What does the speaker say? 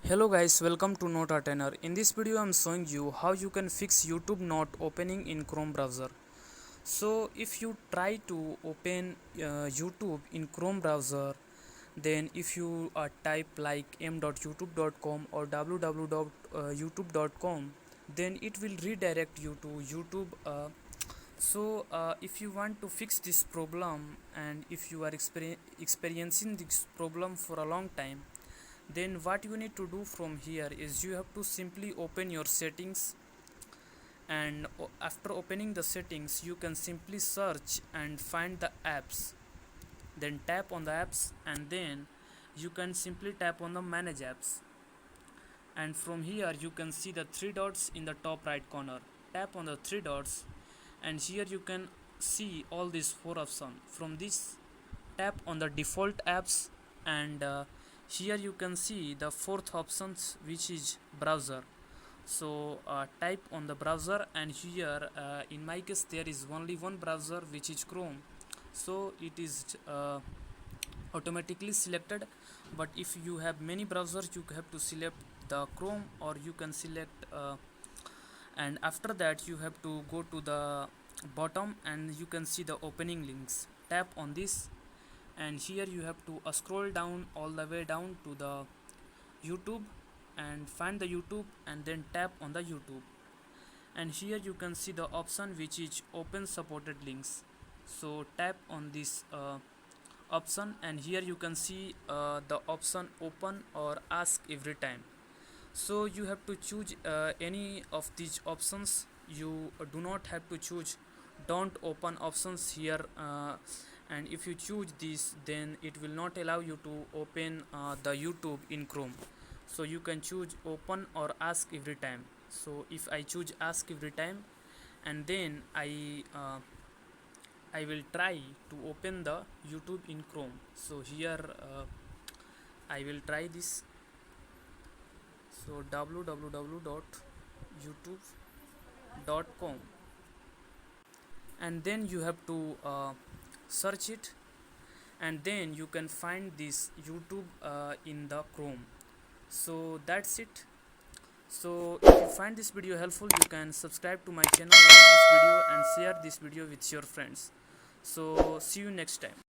Hello guys, welcome to Noteartener. In this video I'm showing you how you can fix YouTube not opening in Chrome browser. So if you try to open YouTube in Chrome browser, then if you type like m.youtube.com or www.youtube.com, then it will redirect you to YouTube. If you want to fix this problem, and if you are experiencing this problem for a long time, then what you need to do from here is you have to simply open your settings, and after opening the settings you can simply search and find the apps, then tap on the apps, and then you can simply tap on the manage apps, and from here you can see the three dots in the top right corner. Tap on the three dots, and here you can see all these four options. From this, tap on the default apps, and here you can see the fourth options, which is browser. So type on the browser, and here in my case there is only one browser, which is Chrome, so it is automatically selected. But if you have many browsers, you have to select the Chrome, or you can select and after that you have to go to the bottom, and you can see the opening links. Tap on this, and here you have to scroll down all the way down to the YouTube, and find the YouTube, and then tap on the YouTube, and here you can see the option which is open supported links. So tap on this option, and here you can see the option open or ask every time. So you have to choose any of these options. You do not have to choose don't open options here, and if you choose this, then it will not allow you to open the YouTube in Chrome. So you can choose open or ask every time. So if I choose ask every time, and then I will try to open the YouTube in Chrome. So here I will try this. So www.youtube.com, and then you have to search it, and then you can find this YouTube in the Chrome. So that's it. So if you find this video helpful, you can subscribe to my channel, like this video, and share this video with your friends. So see you next time.